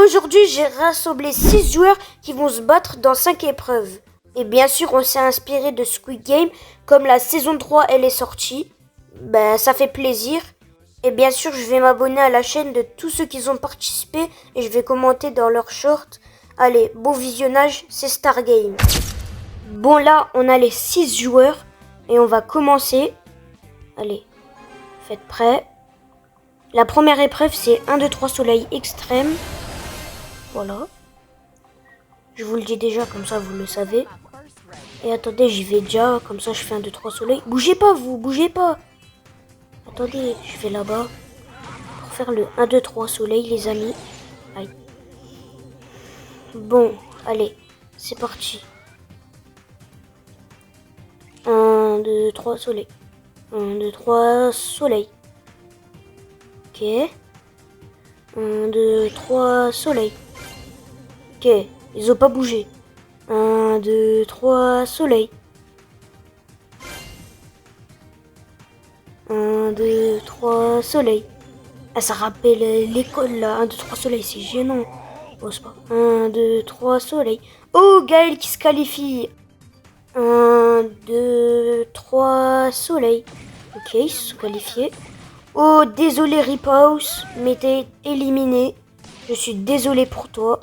Aujourd'hui, j'ai rassemblé 6 joueurs qui vont se battre dans 5 épreuves. Et bien sûr, on s'est inspiré de Squid Game, comme la saison 3 elle est sortie. Ça fait plaisir. Et bien sûr, je vais m'abonner à la chaîne de tous ceux qui ont participé et je vais commenter dans leurs shorts. Allez, bon visionnage, c'est Star Game. Bon là, on a les 6 joueurs et on va commencer. Allez, faites prêt. La première épreuve, c'est 1, 2, 3 soleil extrême. Voilà. Je vous le dis déjà, comme ça vous le savez. Et attendez, j'y vais déjà, comme ça je fais 1, 2, 3 soleil. Bougez pas vous, bougez pas. Attendez, je vais là-bas. Pour faire le 1, 2, 3 soleil, les amis. Aïe. Bon, allez, c'est parti. 1, 2, 3 soleil. 1, 2, 3 soleil. Ok. 1, 2, 3 soleil. Ok, ils ont pas bougé. 1, 2, 3 soleil. 1, 2, 3 soleil. Ah, ça rappelle l'école là. 1, 2, 3 soleil, c'est gênant. Oh, c'est pas. 1, 2, 3 soleil. Oh, Gaël qui se qualifie. 1, 2, 3 soleil. Ok, ils se sont qualifiés. Oh, désolé Riphouse, mais t'es éliminé. Je suis désolé pour toi.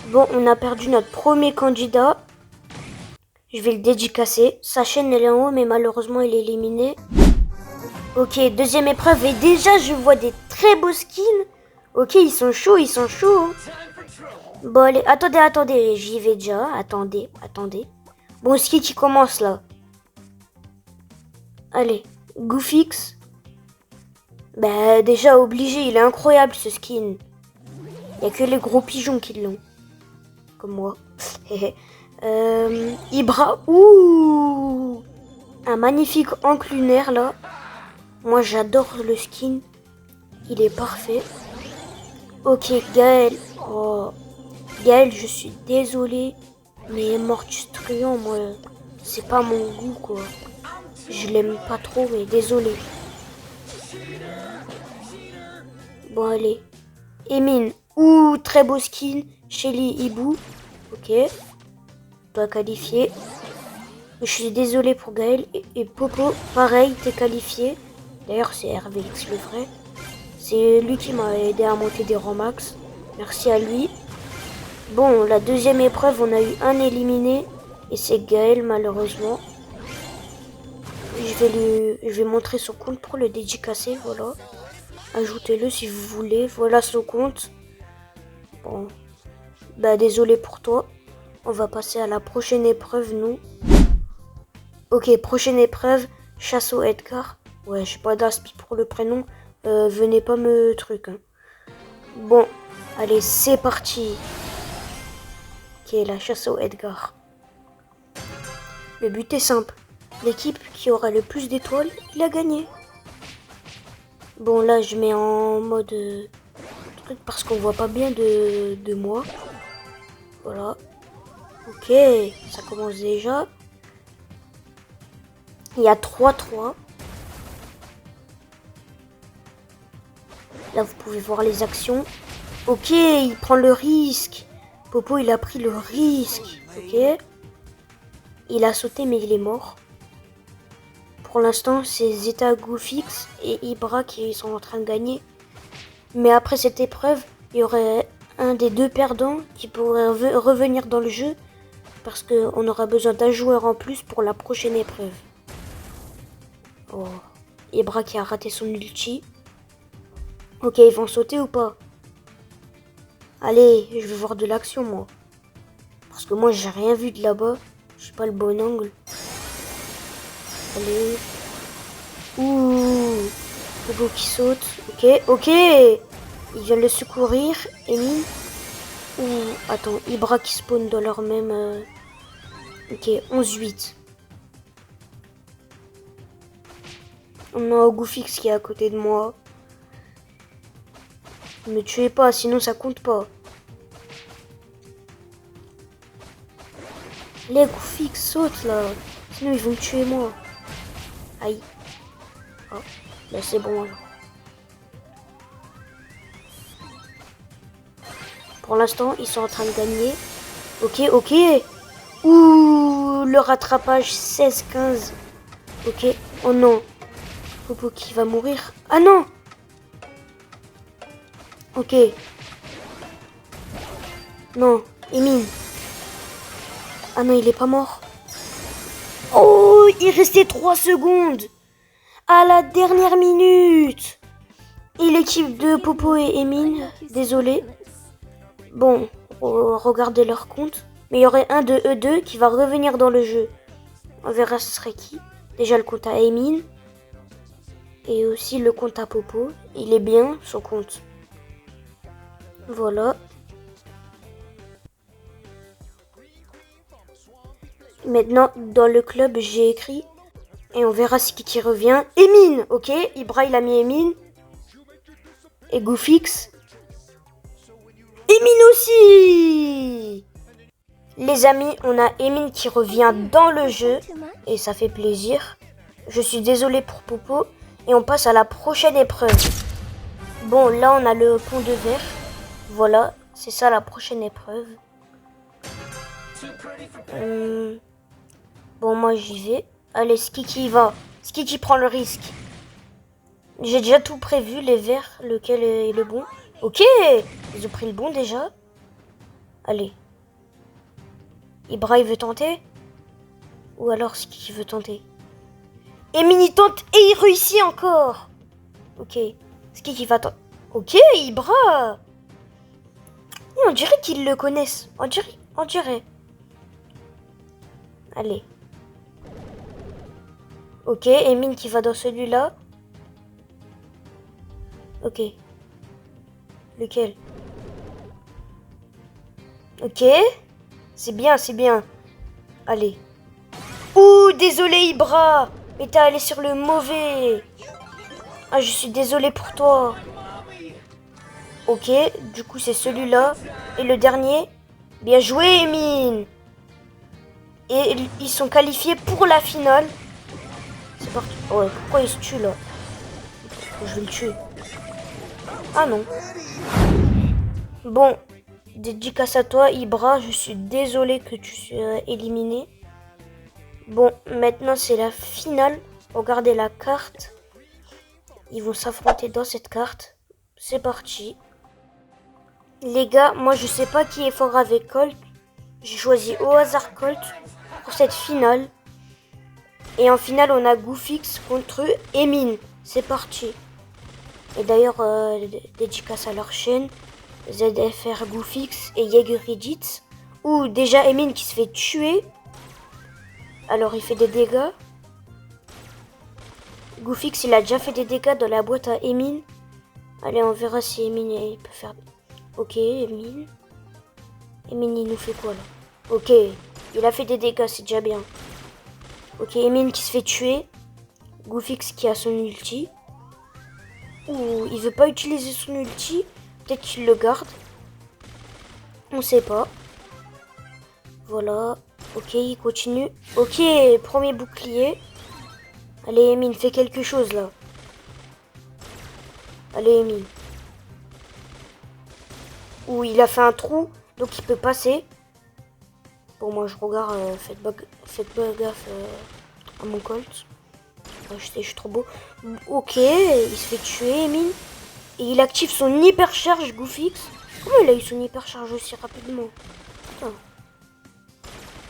Bon, on a perdu notre premier candidat. Je vais le dédicacer. Sa chaîne, elle est en haut, mais malheureusement, il est éliminé. Ok, deuxième épreuve. Et déjà, je vois des très beaux skins. Ok, ils sont chauds, ils sont chauds. Bon, allez, attendez. J'y vais déjà. Attendez. Bon, ski qui commence, là. Allez, Goofix. Déjà, obligé. Il est incroyable, ce skin. Il n'y a que les gros pigeons qui l'ont. Comme moi. Ibra. Ouh, un magnifique encre lunaire, là. Moi, j'adore le skin. Il est parfait. Ok, Gaël. Oh. Gaël, je suis désolé. Mais Mortus Truand, moi, c'est pas mon goût, quoi. Je l'aime pas trop, mais désolé. Bon, allez. Emin. Ouh, très beau skin. Shelly Hibou. Ok. Pas qualifié. Je suis désolé pour Gaël. Et Popo, pareil, t'es qualifié. D'ailleurs, c'est RVX le vrai. C'est lui qui m'a aidé à monter des rangs max. Merci à lui. Bon, la deuxième épreuve, on a eu un éliminé. Et c'est Gaël, malheureusement. Je vais montrer son compte pour le dédicacer, voilà. Ajoutez-le si vous voulez. Voilà son compte. Bon. Désolé pour toi. On va passer à la prochaine épreuve, nous. Ok, prochaine épreuve. Chasso Edgar. Ouais, j'ai pas d'aspi pour le prénom. Venez pas me truc. Hein. Bon, allez, c'est parti. Ok, la chasse au Edgar. Le but est simple. L'équipe qui aura le plus d'étoiles, il a gagné. Bon, là, je mets en mode truc parce qu'on voit pas bien de moi. Voilà. Ok, ça commence déjà. Il y a 3-3. Là, vous pouvez voir les actions. Ok, il prend le risque. Popo, il a pris le risque. Ok. Il a sauté, mais il est mort. Pour l'instant, c'est Zeta, Goofix et Ibra qui sont en train de gagner. Mais après cette épreuve, il y aurait un des deux perdants qui pourrait revenir dans le jeu. Parce qu'on aura besoin d'un joueur en plus pour la prochaine épreuve. Oh. Ibra qui a raté son ulti. Ok, ils vont sauter ou pas? Allez, je veux voir de l'action, moi. Parce que moi, j'ai rien vu de là-bas. J'ai pas le bon angle. Allez. Ouh. Pogo qui saute. Ok. Il vient le secourir. Amy. Ouh. Attends, Ibra qui spawn dans leur même... Ok, 11-8. On a Goofix qui est à côté de moi. Ne me tuez pas, sinon ça compte pas. Les Goofix sautent là. Sinon ils vont me tuer moi. Aïe. Oh, là c'est bon alors. Pour l'instant, ils sont en train de gagner. Ok, ok. Ouh, le rattrapage 16-15. Ok. Oh non. Popo qui va mourir. Ah non. Ok. Non. Emine. Ah non, il est pas mort. Oh, il restait 3 secondes. À la dernière minute. Et l'équipe de Popo et Emine, désolé. Bon, regardez leur compte. Mais il y aurait un de eux deux qui va revenir dans le jeu. On verra ce serait qui. Déjà le compte à Emine. Et aussi le compte à Popo. Il est bien, son compte. Voilà. Maintenant, dans le club, j'ai écrit. Et on verra si qui revient. Emine, ok. Ibra, il a mis Emine. Et Goofix. Emine aussi. Les amis, on a Emine qui revient dans le jeu. Et ça fait plaisir. Je suis désolé pour Popo. Et on passe à la prochaine épreuve. Bon, là, on a le pont de verre. Voilà, c'est ça la prochaine épreuve. Bon, moi, j'y vais. Allez, Skiki y va. Skiki prend le risque. J'ai déjà tout prévu, les verres, lequel est le bon. Ok, ils ont pris le bon déjà. Allez. Ibra, il veut tenter? Ou alors Skiki veut tenter? Emine, il tente et il réussit encore. Ok, Skiki va tenter. Ok, Ibra. On dirait qu'ils le connaissent. On dirait. Allez. Ok, Emine qui va dans celui-là. Ok. Lequel? Ok. C'est bien, c'est bien. Allez. Ouh, désolé Ibra. Mais t'es allé sur le mauvais. Ah, je suis désolé pour toi. Ok, du coup c'est celui-là. Et le dernier. Bien joué Emine. Et ils sont qualifiés pour la finale. C'est parti. Oh, pourquoi il se tue là? Je vais le tuer. Ah non. Bon, dédicace à toi Ibra, je suis désolé que tu sois éliminé. Bon, maintenant c'est la finale. Regardez la carte. Ils vont s'affronter dans cette carte. C'est parti. Les gars, moi je sais pas qui est fort avec Colt. J'ai choisi au hasard Colt pour cette finale. Et en finale, on a Goofix contre Emine. C'est parti. Et d'ailleurs, dédicace à leur chaîne. ZFR Goofix et Jaegeriditz. Ou déjà Emine qui se fait tuer. Alors il fait des dégâts. Goofix il a déjà fait des dégâts dans la boîte à Emine. Allez, on verra si Emine il peut faire. Ok, Emine. Emine il nous fait quoi là? Ok, il a fait des dégâts, c'est déjà bien. Ok, Emine qui se fait tuer. Goofix qui a son ulti. Ou il veut pas utiliser son ulti. Peut-être qu'il le garde. On sait pas. Voilà. Ok, il continue. Ok, premier bouclier. Allez, Emine, fais quelque chose là. Allez, Emine. Ouh, il a fait un trou, donc il peut passer. Bon, moi je regarde, faites pas gaffe à mon Colt. Je suis trop beau. Ok, il se fait tuer, Emine. Et il active son hypercharge, Goofix. Comment il a eu son hypercharge aussi rapidement? Putain.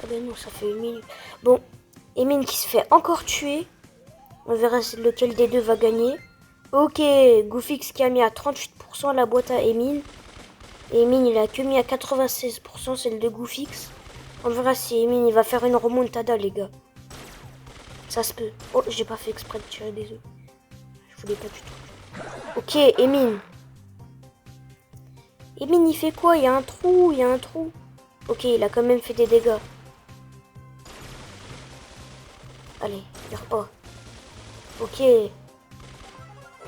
Ah ben non, ça fait 1 minute. Bon, Emine qui se fait encore tuer. On verra lequel des deux va gagner. Ok, Goofix qui a mis à 38% la boîte à Emine. Et Emine il a que mis à 96% celle de Goofix. On verra si Emine il va faire une remontada les gars. Ça se peut. Oh, j'ai pas fait exprès de tirer des œufs. Je voulais pas du tout. Ok, Emine. Emine il fait quoi? Il y a un trou, il y a un trou. Ok, il a quand même fait des dégâts. Allez, il pas. Ok.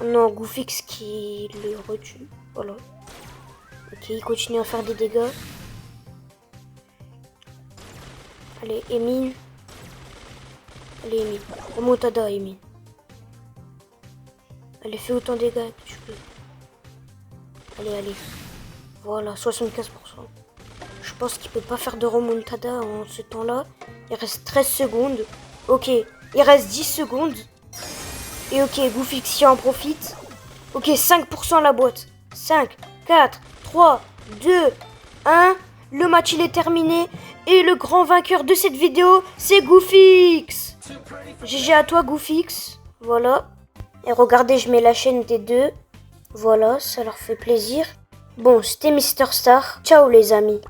Non, Goofix qui le retue. Voilà. Ok, il continue à faire des dégâts. Allez, Emine. Allez, Emine. Remontada, Emine. Allez, fais autant de dégâts que tu peux. Allez, allez. Voilà, 75%. Je pense qu'il peut pas faire de remontada en ce temps-là. Il reste 13 secondes. Ok, il reste 10 secondes. Et ok, Goofix en profite. Ok, 5% la boîte. 5, 4, 3, 2, 1. Le match il est terminé. Et le grand vainqueur de cette vidéo, c'est Goofix. GG à toi Goofix. Voilà. Et regardez, je mets la chaîne des deux. Voilà, ça leur fait plaisir. Bon, c'était Mister Star. Ciao les amis.